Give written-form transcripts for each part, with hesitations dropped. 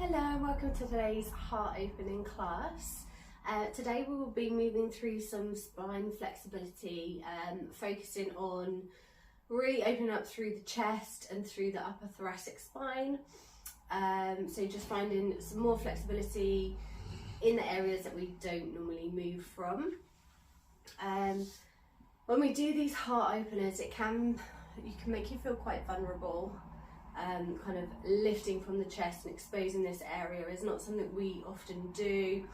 Hello, welcome to today's heart opening class. Today we will be moving through some spine flexibility, focusing on really opening up through the chest and through the upper thoracic spine. So just finding some more flexibility in the areas that we don't normally move from. When we do these heart openers, you can make you feel quite vulnerable. Kind of lifting from the chest and exposing this area is not something we often do.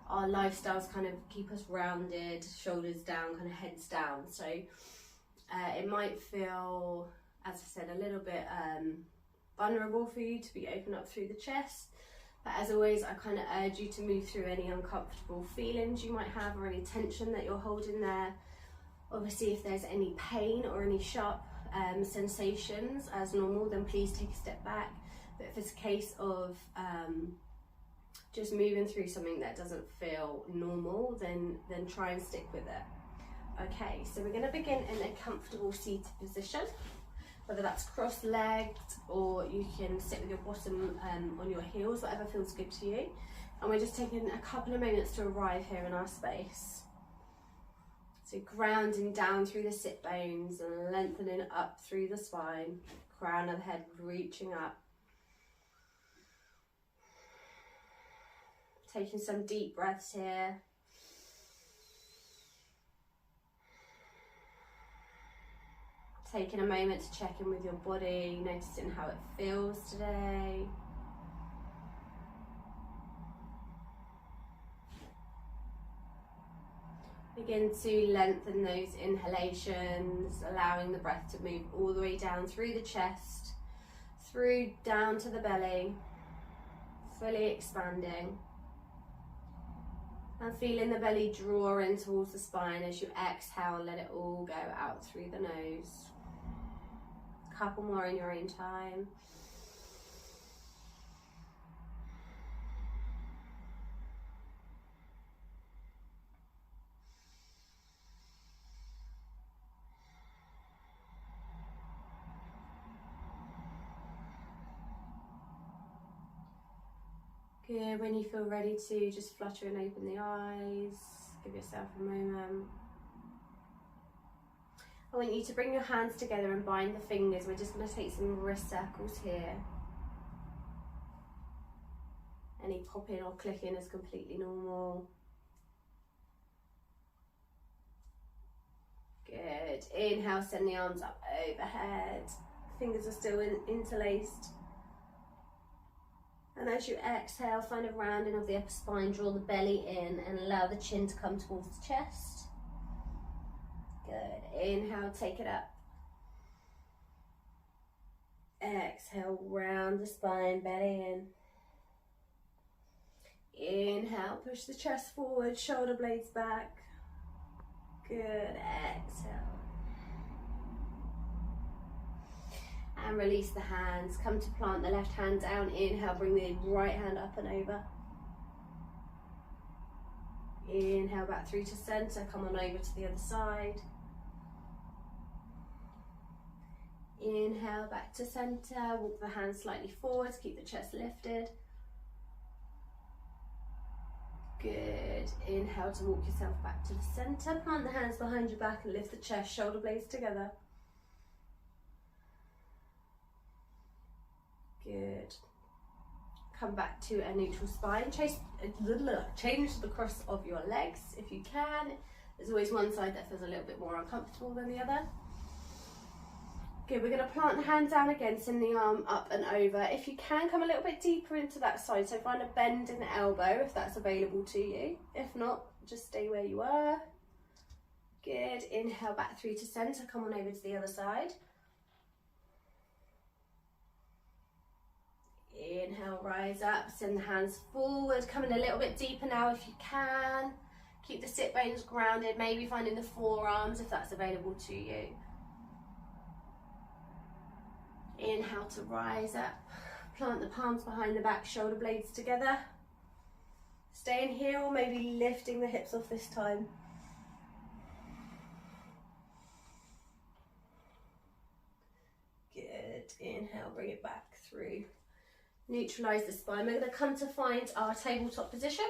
Our lifestyles kind of keep us rounded, shoulders down, kind of heads down. So it might feel, as I said, a little bit vulnerable for you to be open up through the chest. But as always, I kind of urge you to move through any uncomfortable feelings you might have or any tension that you're holding there. Obviously, if there's any pain or any sharp sensations as normal, then please take a step back. But if it's a case of just moving through something that doesn't feel normal, then try and stick with it. Okay, so we're going to begin in a comfortable seated position, whether that's cross-legged or you can sit with your bottom on your heels, whatever feels good to you. And we're just taking a couple of moments to arrive here in our space. So grounding down through the sit bones and lengthening up through the spine, crown of the head reaching up. Taking some deep breaths here. Taking a moment to check in with your body, noticing how it feels today. Begin to lengthen those inhalations, allowing the breath to move all the way down through the chest, through down to the belly, fully expanding. And feeling the belly draw in towards the spine as you exhale, let it all go out through the nose. A couple more in your own time. Good, when you feel ready to just flutter and open the eyes, give yourself a moment. I want you to bring your hands together and bind the fingers. We're just going to take some wrist circles here. Any popping or clicking is completely normal. Good, inhale, send the arms up overhead. Fingers are still interlaced. And as you exhale, find a rounding of the upper spine, draw the belly in and allow the chin to come towards the chest. Good, inhale, take it up. Exhale, round the spine, belly in. Inhale, push the chest forward, shoulder blades back. Good, exhale. And release the hands, come to plant the left hand down, inhale, bring the right hand up and over. Inhale back through to center, come on over to the other side. Inhale back to center, walk the hands slightly forwards, keep the chest lifted. Good, inhale to walk yourself back to the center, plant the hands behind your back and lift the chest, shoulder blades together. Good. Come back to a neutral spine. Change the cross of your legs if you can. There's always one side that feels a little bit more uncomfortable than the other. Good, we're going to plant the hand down again, send the arm up and over. If you can, come a little bit deeper into that side, so find a bend in the elbow if that's available to you. If not, just stay where you are. Good, inhale back through to center, come on over to the other side. Inhale, rise up, send the hands forward, come in a little bit deeper now if you can. Keep the sit bones grounded, maybe finding the forearms if that's available to you. Inhale to rise up, plant the palms behind the back, shoulder blades together. Staying here or maybe lifting the hips off this time. Good, inhale, bring it back through Neutralise the spine. We're going to come to find our tabletop position.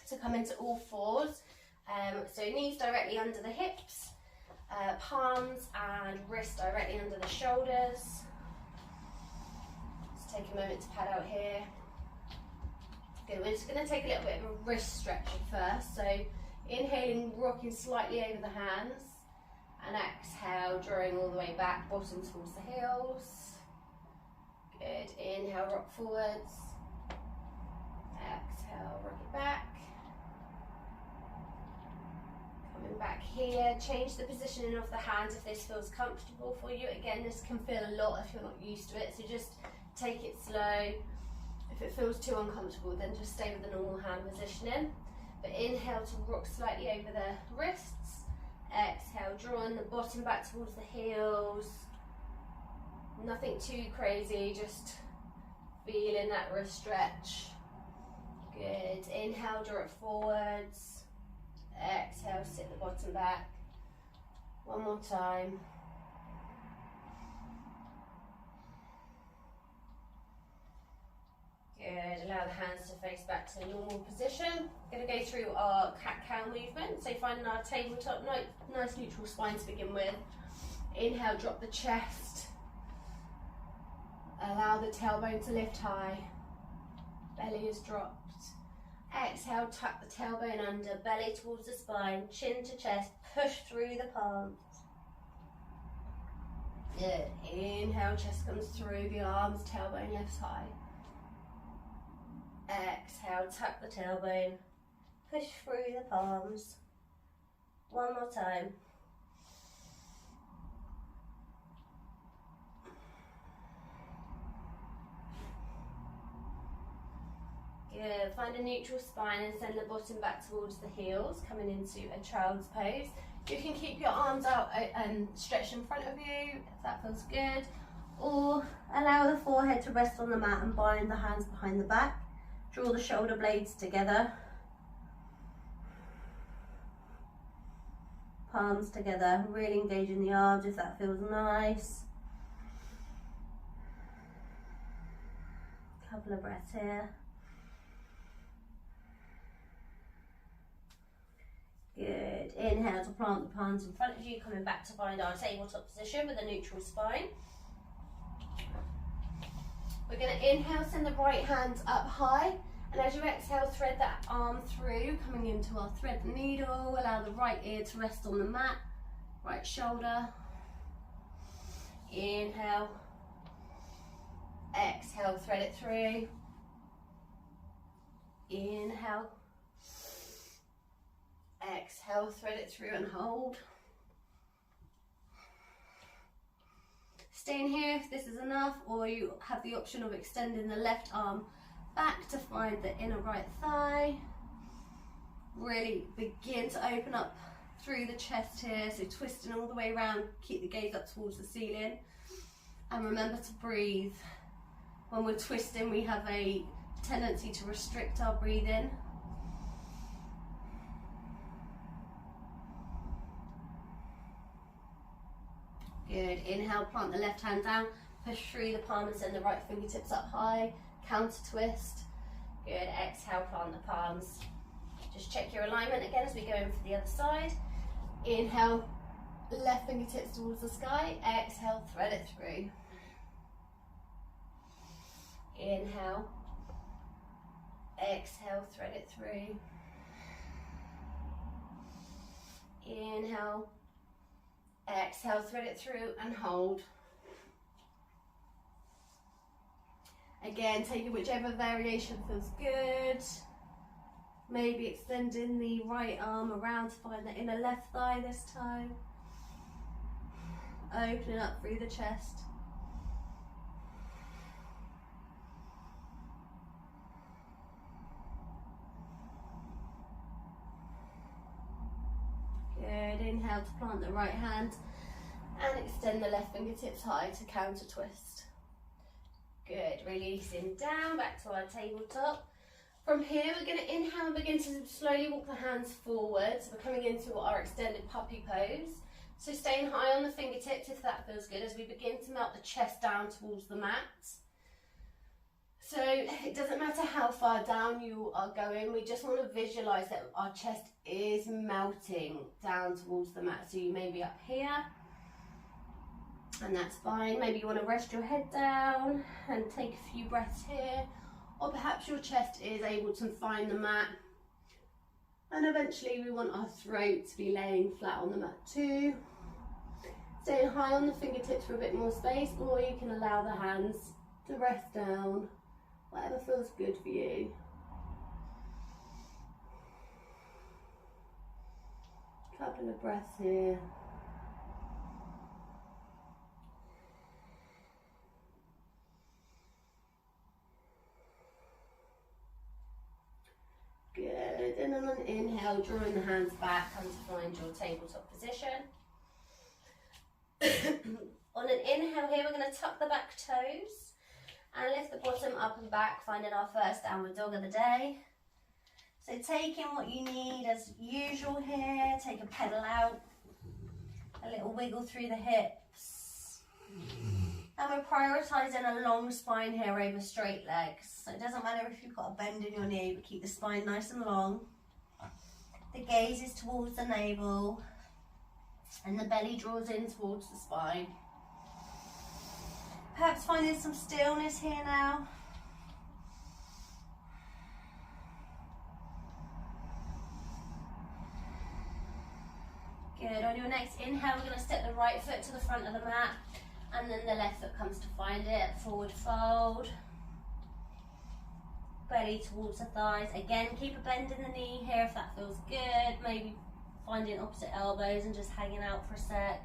So come into all fours. So knees directly under the hips, palms and wrists directly under the shoulders. Let's take a moment to pad out here. Good, we're just going to take a little bit of a wrist stretch at first. So inhaling, rocking slightly over the hands, and exhale, drawing all the way back, bottom towards the heels. Good, inhale, rock forwards. Exhale, rock it back. Coming back here, change the positioning of the hands if this feels comfortable for you. Again, this can feel a lot if you're not used to it, so just take it slow. If it feels too uncomfortable, then just stay with the normal hand positioning. But inhale to rock slightly over the wrists. Exhale, drawing the bottom back towards the heels. Nothing too crazy, just feeling that wrist stretch. Good. Inhale, draw it forwards. Exhale, sit the bottom back. One more time. Good, allow the hands to face back to the normal position. We're going to go through our cat-cow movement. So finding our tabletop, nice neutral spine to begin with. Inhale, drop the chest. Allow the tailbone to lift high. Belly is dropped. Exhale, tuck the tailbone under, belly towards the spine, chin to chest, push through the palms. Good, inhale, chest comes through the arms, tailbone lifts high. Exhale, tuck the tailbone, push through the palms. One more time. Good, find a neutral spine and send the bottom back towards the heels, coming into a child's pose. You can keep your arms out and stretched in front of you, if that feels good. Or allow the forehead to rest on the mat and bind the hands behind the back. Draw the shoulder blades together. Palms together, really engaging the arms if that feels nice. Couple of breaths here. Good. Inhale to plant the palms in front of you, coming back to find our tabletop position with a neutral spine. We're going to inhale, send the right hand up high, and as you exhale, thread that arm through, coming into our thread the needle. Allow the right ear to rest on the mat, right shoulder. Inhale, exhale, thread it through. Inhale, exhale, thread it through and hold. Staying here if this is enough, or you have the option of extending the left arm back to find the inner right thigh. Really begin to open up through the chest here, so twisting all the way around, keep the gaze up towards the ceiling. And remember to breathe. When we're twisting, we have a tendency to restrict our breathing. Good, inhale, plant the left hand down, push through the palm and send the right fingertips up high, counter twist. Good, exhale, plant the palms. Just check your alignment again as we go in for the other side. Inhale, left fingertips towards the sky, exhale, thread it through. Inhale, exhale, thread it through. Inhale, exhale, thread it through and hold. Again, taking whichever variation feels good. Maybe extending the right arm around to find the inner left thigh this time. Opening up through the chest. Good, inhale to plant the right hand and extend the left fingertips high to counter twist. Good, releasing down back to our tabletop. From here we're going to inhale and begin to slowly walk the hands forward. So we're coming into our extended puppy pose. So staying high on the fingertips if that feels good as we begin to melt the chest down towards the mat. it doesn't matter how far down you are going, we just want to visualise that our chest is melting down towards the mat. So you may be up here, and that's fine. Maybe you want to rest your head down and take a few breaths here, or perhaps your chest is able to find the mat. And eventually we want our throat to be laying flat on the mat too. Staying high on the fingertips for a bit more space, or you can allow the hands to rest down, whatever feels good for you. Couple of breaths here. Good, and on an inhale, drawing the hands back, come to find your tabletop position. On an inhale here, we're going to tuck the back toes and lift the bottom up and back, finding our first downward dog of the day. So taking what you need as usual here, take a pedal out, a little wiggle through the hips. And we're prioritising a long spine here over straight legs. So it doesn't matter if you've got a bend in your knee, but keep the spine nice and long. The gaze is towards the navel and the belly draws in towards the spine. Perhaps finding some stillness here now. Good. On your next inhale, we're going to step the right foot to the front of the mat, and then the left foot comes to find it. Forward fold. Belly towards the thighs. Again, keep a bend in the knee here if that feels good. Maybe finding opposite elbows and just hanging out for a sec.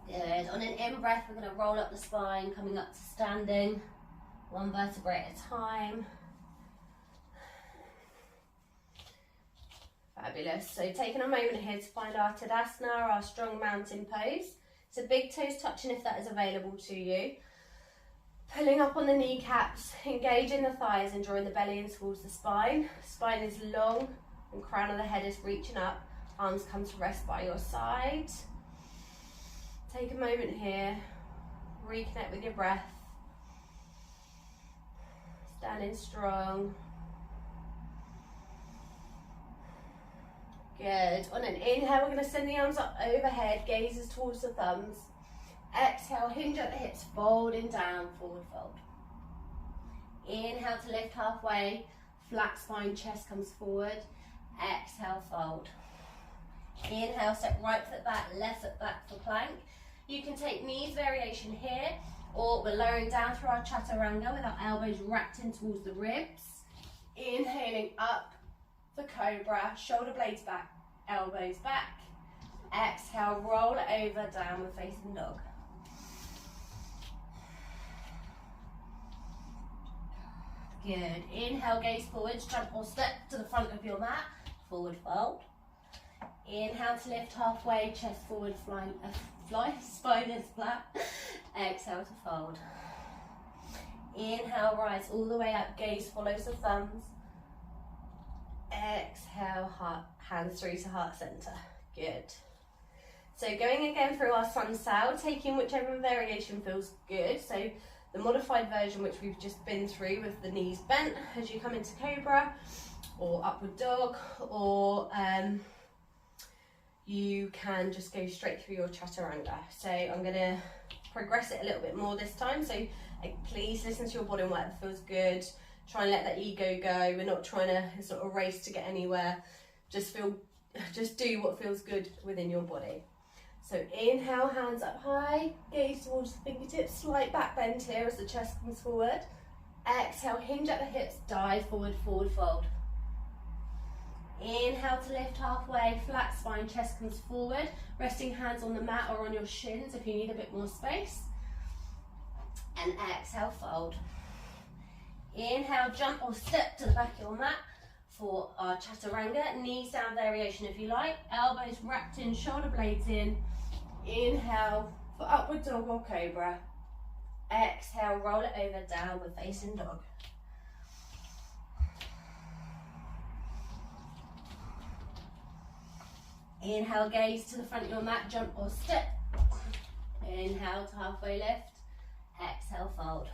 Good. On an in-breath, we're going to roll up the spine, coming up to standing, one vertebrae at a time. Fabulous. So taking a moment here to find our Tadasana, our strong mountain pose. So big toes touching if that is available to you. Pulling up on the kneecaps, engaging the thighs and drawing the belly in towards the spine. Spine is long and crown of the head is reaching up. Arms come to rest by your side. Take a moment here, reconnect with your breath. Standing strong. Good. On an inhale, we're going to send the arms up overhead, gazes towards the thumbs. Exhale, hinge at the hips, folding down, forward fold. Inhale to lift halfway, flat spine, chest comes forward. Exhale, fold. Inhale, step right foot back, left foot back for plank. You can take knees variation here, or we're lowering down through our chaturanga with our elbows wrapped in towards the ribs. Inhaling up for cobra, shoulder blades back, elbows back. Exhale, roll it over, downward facing dog. Good. Inhale, gaze forwards, jump or step to the front of your mat, forward fold. Inhale to lift halfway, chest forward, fly, spine is flat. Exhale to fold. Inhale, rise all the way up, gaze follows the thumbs. Exhale, heart, hands through to heart center. Good. So going again through our sun sal, taking whichever variation feels good. So the modified version, which we've just been through with the knees bent as you come into cobra, or upward dog, or you can just go straight through your chaturanga. So I'm going to progress it a little bit more this time. So please listen to your body and whatever feels good. Try and let that ego go. We're not trying to sort of race to get anywhere. Just do what feels good within your body. So inhale, hands up high, gaze towards the fingertips, slight back bend here as the chest comes forward. Exhale, hinge at the hips, dive forward, forward fold. Inhale to lift halfway, flat spine, chest comes forward, resting hands on the mat or on your shins if you need a bit more space. And exhale, fold. Inhale, jump or step to the back of your mat for our chaturanga, knees down variation if you like, elbows wrapped in, shoulder blades in. Inhale for upward dog or cobra. Exhale, roll it over, downward facing dog. Inhale, gaze to the front of your mat, jump or step. Inhale to halfway lift. Exhale, fold.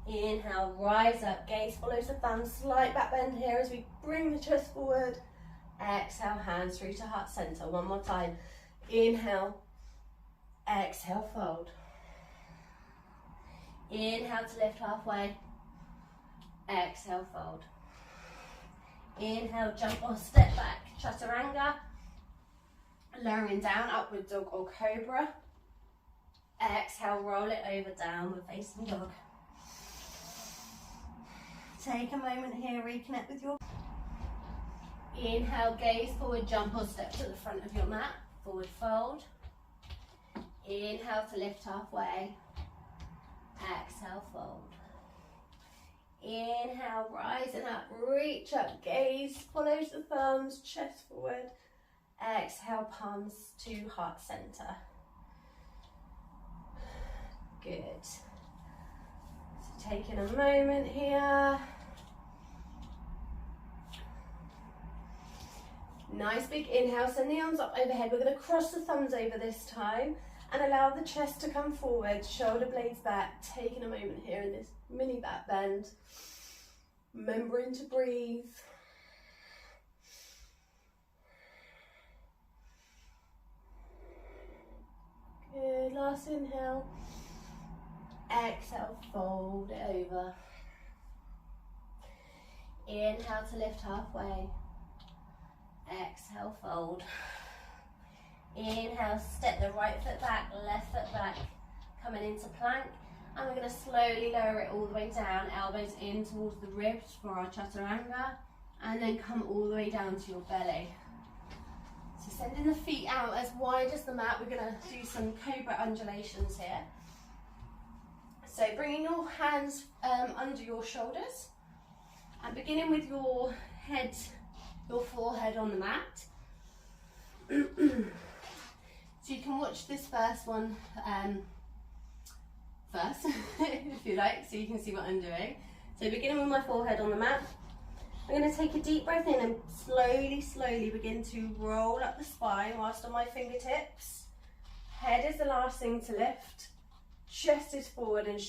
Inhale, rise up, gaze follows the thumb, slight back bend here as we bring the chest forward. Exhale, hands through to heart center. One more time. Inhale, exhale, fold. Inhale to lift halfway. Exhale, fold. Inhale, jump or step back, chaturanga. Lowering down, upward dog or cobra. Exhale, roll it over, downward facing dog. Take a moment here, reconnect with your... Inhale, gaze forward, jump or step to the front of your mat. Forward fold. Inhale to lift halfway. Exhale, fold. Inhale, rising up, reach up, gaze follows the thumbs, chest forward. Exhale, palms to heart center. Good. So taking a moment here. Nice big inhale, send the arms up overhead. We're going to cross the thumbs over this time and allow the chest to come forward, shoulder blades back, taking a moment here in this mini back bend. Remembering to breathe. Good, last inhale. Exhale, fold it over. Inhale to lift halfway. Exhale, fold. Inhale, step the right foot back, left foot back, coming into plank. And we're going to slowly lower it all the way down, elbows in towards the ribs for our chaturanga, and then come all the way down to your belly. So sending the feet out as wide as the mat. We're going to do some cobra undulations here. So bringing your hands under your shoulders, and beginning with your head, your forehead on the mat. So you can watch this first one first, if you like, so you can see what I'm doing. So beginning with my forehead on the mat, I'm going to take a deep breath in and slowly begin to roll up the spine whilst on my fingertips. Head is the last thing to lift. Chest is forward and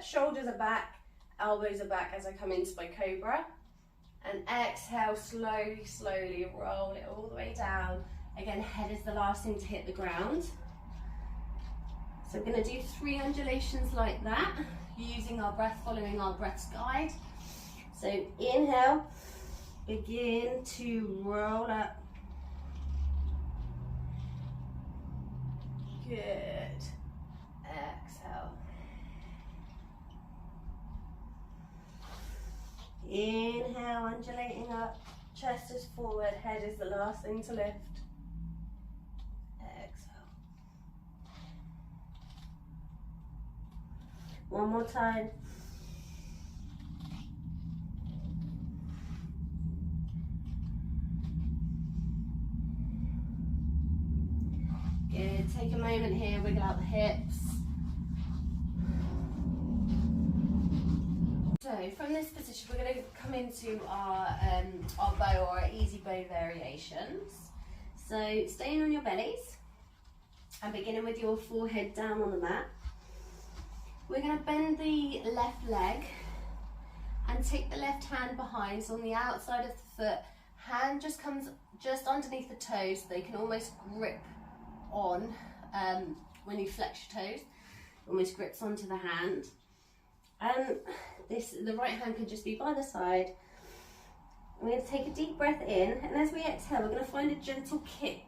shoulders are back, elbows are back as I come into my cobra. And exhale, slowly roll it all the way down. Again, head is the last thing to hit the ground. So we're going to do 3 undulations like that, using our breath, following our breath's guide. So inhale, begin to roll up. Good. Exhale. Inhale, undulating up, chest is forward, head is the last thing to lift. Exhale. One more time. Good, take a moment here, wiggle out the hips. So from this position, we're going to come into our bow or our easy bow variations. So staying on your bellies and beginning with your forehead down on the mat. We're going to bend the left leg and take the left hand behind, so on the outside of the foot. Hand just comes just underneath the toes, so they can almost grip on when you flex your toes. Almost grips onto the hand. And the right hand can just be by the side. We're going to take a deep breath in, and as we exhale, we're going to find a gentle kick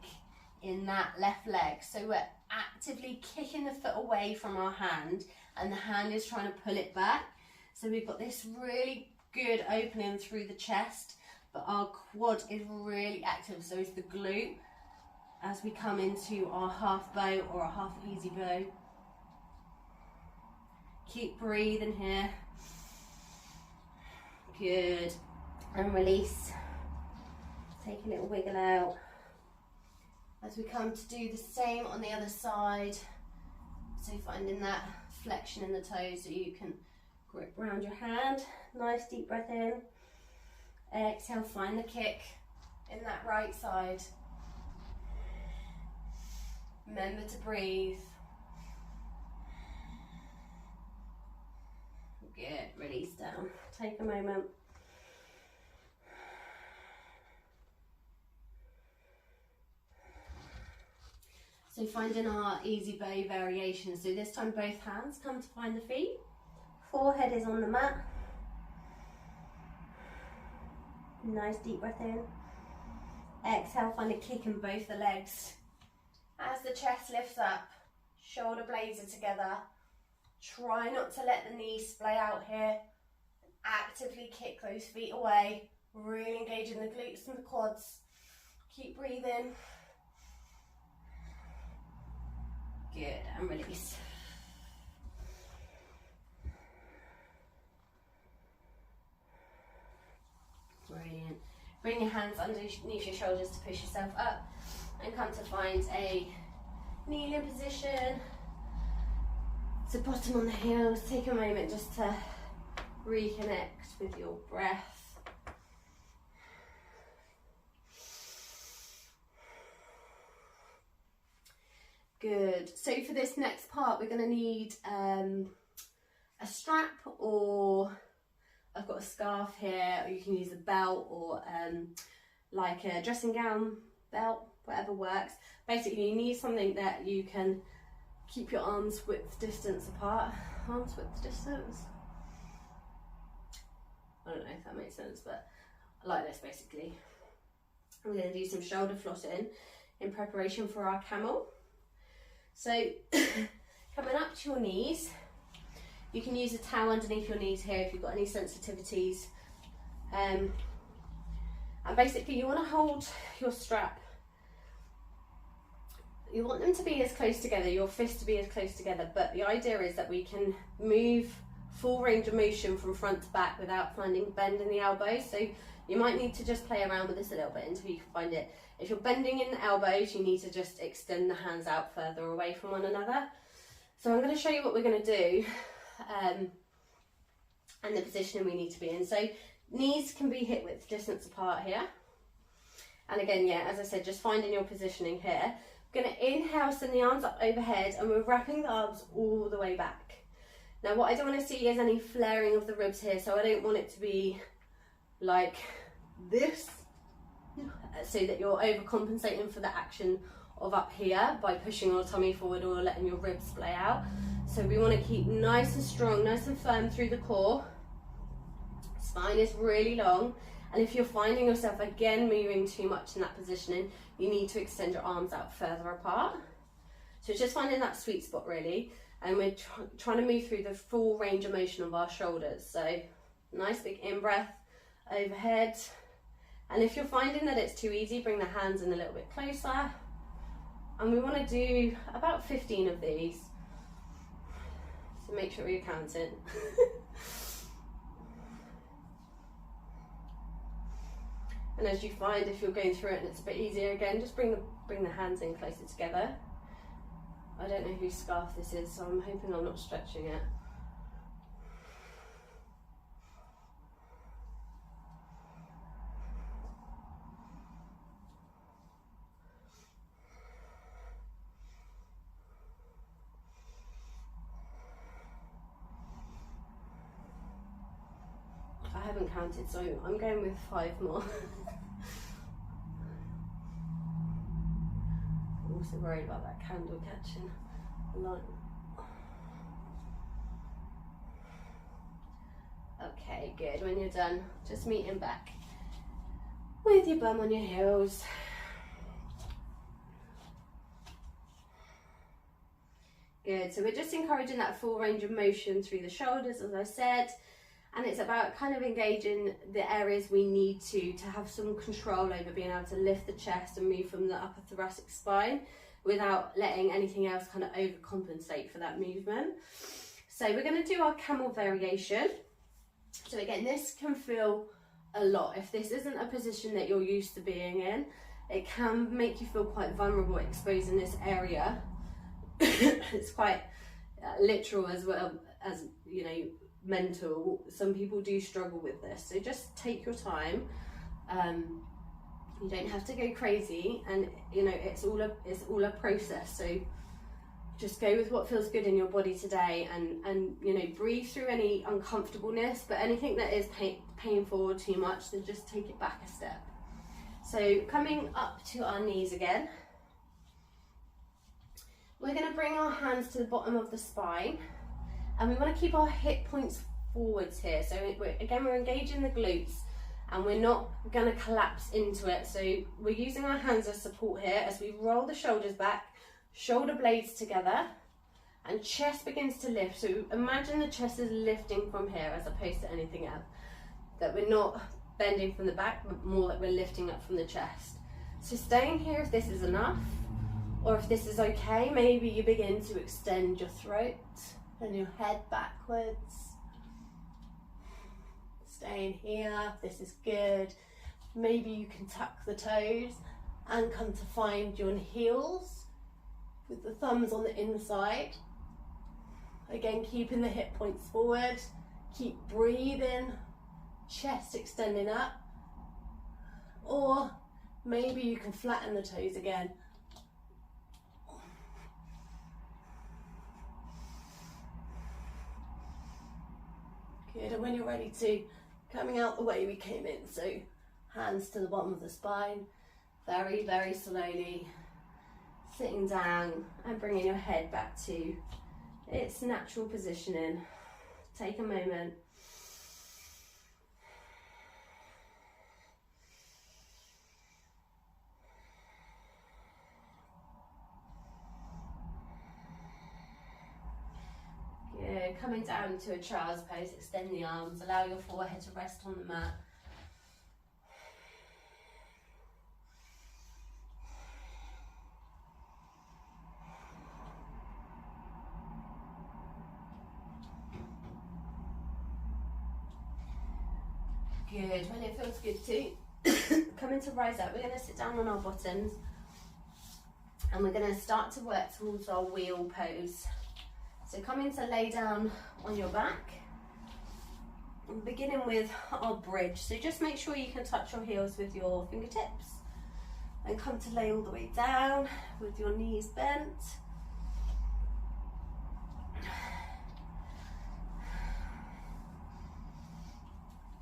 in that left leg. So we're actively kicking the foot away from our hand, and the hand is trying to pull it back. So we've got this really good opening through the chest, but our quad is really active, so is the glute as we come into our half bow or a half easy bow. Keep breathing here. Good. And release. Take a little wiggle out. As we come to do the same on the other side. So finding that flexion in the toes so you can grip around your hand. Nice deep breath in. Exhale, find the kick in that right side. Remember to breathe. Good, release down. Take a moment. So finding our easy bow variation. So this time both hands come to find the feet. Forehead is on the mat. Nice deep breath in. Exhale, find a kick in both the legs. As the chest lifts up, shoulder blades are together. Try not to let the knees splay out here. Actively kick those feet away. Really engaging the glutes and the quads. Keep breathing. Good, and release. Brilliant. Bring your hands underneath your shoulders to push yourself up and come to find a kneeling position. So bottom on the heels, take a moment just to reconnect with your breath. Good. So for this next part, we're going to need a strap, or I've got a scarf here, or you can use a belt, or like a dressing gown belt, whatever works. Basically, you need something that you can keep your arms width distance apart. Arms width distance? I don't know if that makes sense, but like this basically. I'm going to do some shoulder flossing in preparation for our camel. So coming up to your knees, you can use a towel underneath your knees here if you've got any sensitivities. And basically you want to hold your strap. You want them to be as close together, your fists to be as close together, but the idea is that we can move full range of motion from front to back without finding bend in the elbows. So you might need to just play around with this a little bit until you can find it. If you're bending in the elbows, you need to just extend the hands out further away from one another. So I'm going to show you what we're going to do and the positioning we need to be in. So knees can be hip width distance apart here. And again, yeah, as I said, just finding your positioning here. We're going to inhale, send the arms up overhead, and we're wrapping the arms all the way back. Now what I don't want to see is any flaring of the ribs here, so I don't want it to be like this, so that you're overcompensating for the action of up here by pushing your tummy forward or letting your ribs splay out. So we want to keep nice and strong, nice and firm through the core. Spine is really long, and if you're finding yourself again moving too much in that positioning, you need to extend your arms out further apart. So it's just finding that sweet spot really, and we're trying to move through the full range of motion of our shoulders. So nice big in breath overhead. And if you're finding that it's too easy, bring the hands in a little bit closer. And we want to do about 15 of these. So make sure you're counting. And as you find, if you're going through it and it's a bit easier again, just bring the hands in closer together. I don't know whose scarf this is, so I'm hoping I'm not stretching it. I haven't counted, so I'm going with 5 more. I'm also worried about that candle catching the light. Okay, good. When you're done, just meeting back with your bum on your heels. Good, so we're just encouraging that full range of motion through the shoulders, as I said. And it's about kind of engaging the areas we need to have some control over, being able to lift the chest and move from the upper thoracic spine without letting anything else kind of overcompensate for that movement. So we're going to do our camel variation. So again, this can feel a lot. If this isn't a position that you're used to being in, it can make you feel quite vulnerable exposing this area. It's quite literal as well as, you know, mental. Some people do struggle with this, so just take your time. You don't have to go crazy, and you know, it's all a process. So just go with what feels good in your body today, and you know, breathe through any uncomfortableness, but anything that is painful or too much, then just take it back a step. So coming up to our knees again, we're going to bring our hands to the bottom of the spine, and we want to keep our hip points forwards here. So we're engaging the glutes, and we're not going to collapse into it. So we're using our hands as support here as we roll the shoulders back, shoulder blades together, and chest begins to lift. So imagine the chest is lifting from here as opposed to anything else. That we're not bending from the back, but more that we're lifting up from the chest. So staying here if this is enough, or if this is okay, maybe you begin to extend your throat and your head backwards. Staying here if this is good. Maybe you can tuck the toes and come to find your heels with the thumbs on the inside. Again, keeping the hip points forward. Keep breathing, chest extending up. Or maybe you can flatten the toes again. Good, and when you're ready to, coming out the way we came in, so hands to the bottom of the spine, very, very slowly, sitting down and bringing your head back to its natural positioning. Take a moment. Good, coming down to a child's pose, extend the arms, allow your forehead to rest on the mat. Good, when it feels good to come into rise up, we're going to sit down on our bottoms and we're going to start to work towards our wheel pose. So coming to lay down on your back, and beginning with our bridge. So just make sure you can touch your heels with your fingertips and come to lay all the way down with your knees bent.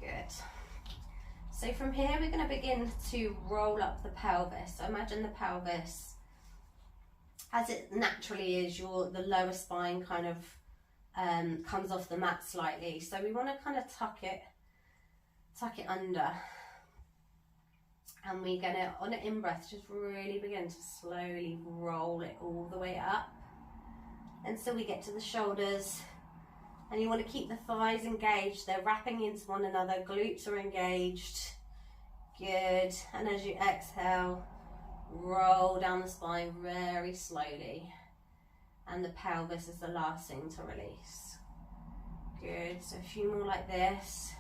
Good. So from here we're going to begin to roll up the pelvis. So imagine the pelvis as it naturally is, the lower spine kind of comes off the mat slightly. So we want to kind of tuck it under. And we're going to, on an in-breath, just really begin to slowly roll it all the way up. And so we get to the shoulders. And you want to keep the thighs engaged. They're wrapping into one another. Glutes are engaged. Good. And as you exhale, roll down the spine very slowly. And the pelvis is the last thing to release. Good. So a few more like this.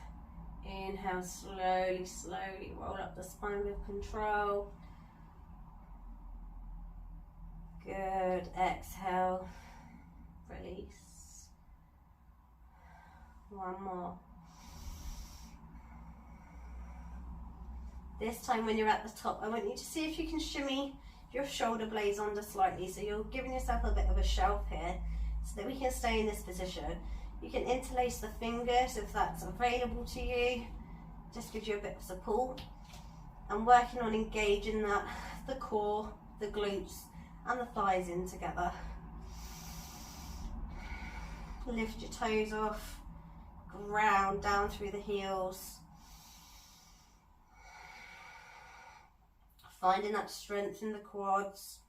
Inhale, slowly, slowly roll up the spine with control. Good. Exhale, release. One more. This time when you're at the top, I want you to see if you can shimmy your shoulder blades under slightly. So you're giving yourself a bit of a shelf here so that we can stay in this position. You can interlace the fingers if that's available to you. Just gives you a bit of support. And working on engaging the core, the glutes and the thighs in together. Lift your toes off, ground down through the heels. Finding that strength in the quads.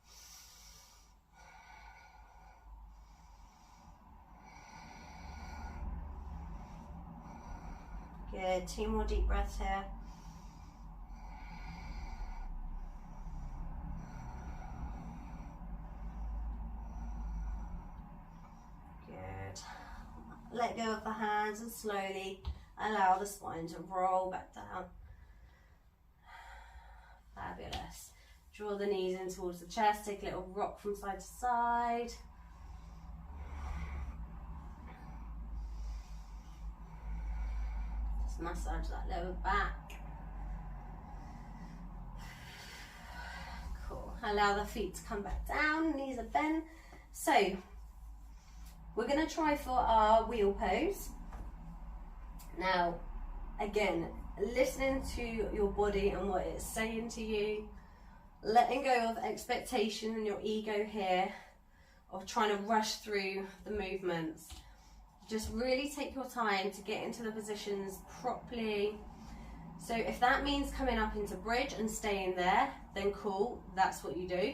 Good, 2 more deep breaths here. Good. Let go of the hands and slowly allow the spine to roll back down. Fabulous. Draw the knees in towards the chest, take a little rock from side to side. Just massage that lower back. Allow the feet to come back down, knees are bent. So we're going to try for our wheel pose. Now, again, listening to your body and what it's saying to you, letting go of expectation and your ego here of trying to rush through the movements. Just really take your time to get into the positions properly. So if that means coming up into bridge and staying there, then cool, that's what you do.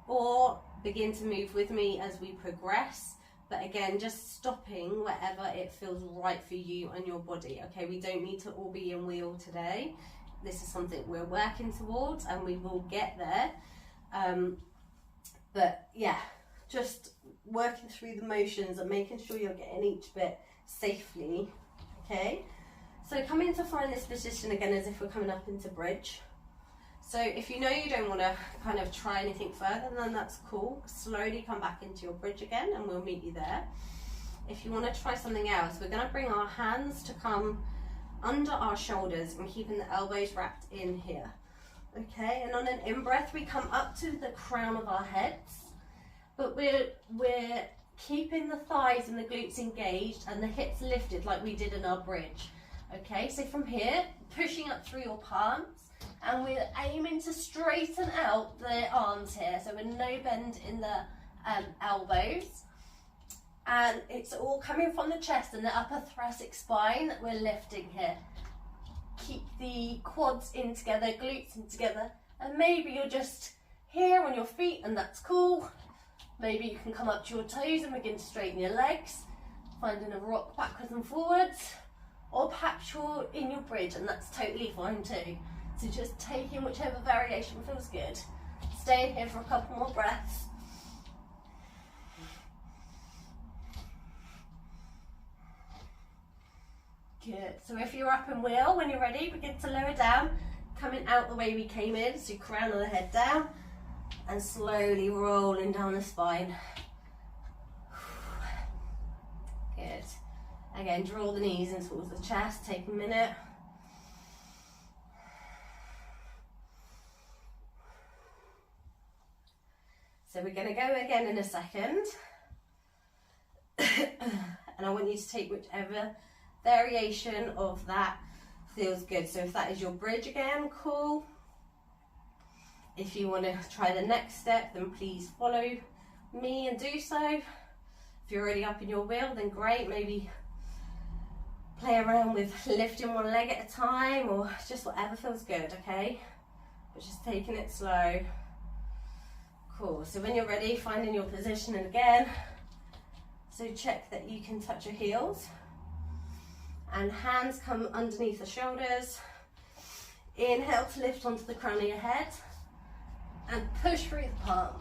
Or begin to move with me as we progress. But again, just stopping wherever it feels right for you and your body. Okay, we don't need to all be in wheel today. This is something we're working towards and we will get there. But yeah, just working through the motions and making sure you're getting each bit safely. Okay, so come in to find this position again as if we're coming up into bridge. So if you know you don't want to kind of try anything further, then that's cool. Slowly come back into your bridge again and we'll meet you there. If you want to try something else, we're going to bring our hands to come under our shoulders and keeping the elbows wrapped in here. Okay, and on an in-breath, we come up to the crown of our heads, but we're keeping the thighs and the glutes engaged and the hips lifted like we did in our bridge. Okay, so from here, pushing up through your palms, and we're aiming to straighten out the arms here, so we're no bend in the elbows, and it's all coming from the chest and the upper thoracic spine that we're lifting here. Keep the quads in together, glutes in together, and maybe you're just here on your feet and that's cool. Maybe you can come up to your toes and begin to straighten your legs, finding a rock backwards and forwards, or perhaps you're in your bridge and that's totally fine too. So just taking whichever variation feels good. Staying here for a couple more breaths. Good. So if you're up in wheel, when you're ready, begin to lower down, coming out the way we came in, so crown of the head down, and slowly rolling down the spine. Good. Again, draw the knees in towards the chest, take a minute. So we're going to go again in a second. And I want you to take whichever variation of that feels good. So if that is your bridge again, cool. If you want to try the next step, then please follow me and do so. If you're already up in your wheel, then great. Maybe play around with lifting one leg at a time, or just whatever feels good, okay? But just taking it slow. Cool. So when you're ready, finding your position, and again, so check that you can touch your heels. And hands come underneath the shoulders. Inhale to lift onto the crown of your head. And push through the palms.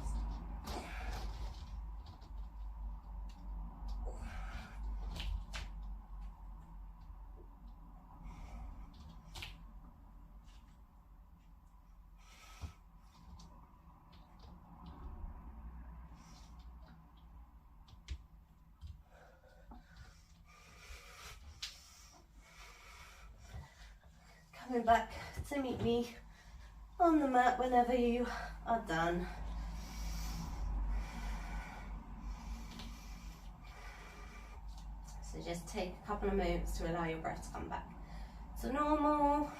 Coming back to meet me on the mat whenever you are done. So just take a couple of moments to allow your breath to come back to normal.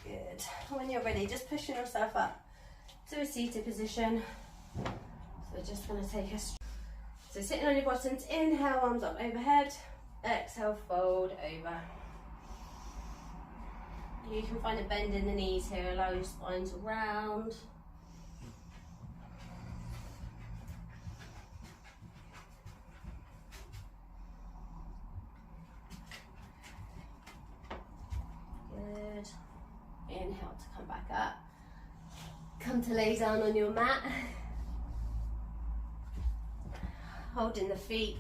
Good. When you're ready, just pushing yourself up to a seated position. So we're just going to take us. So sitting on your bottoms, inhale, arms up overhead, exhale, fold over. You can find a bend in the knees here, allow your spine to round. Good. Inhale to come back up. Come to lay down on your mat. Holding the feet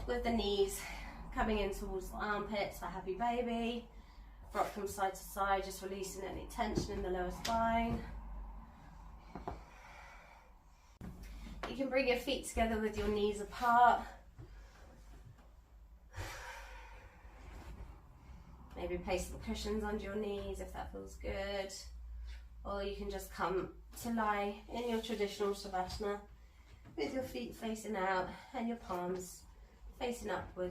with the knees coming in towards the armpits for happy baby. Rock from side to side, just releasing any tension in the lower spine. You can bring your feet together with your knees apart. Maybe place some cushions under your knees if that feels good. Or you can just come to lie in your traditional Savasana with your feet facing out and your palms facing upwards.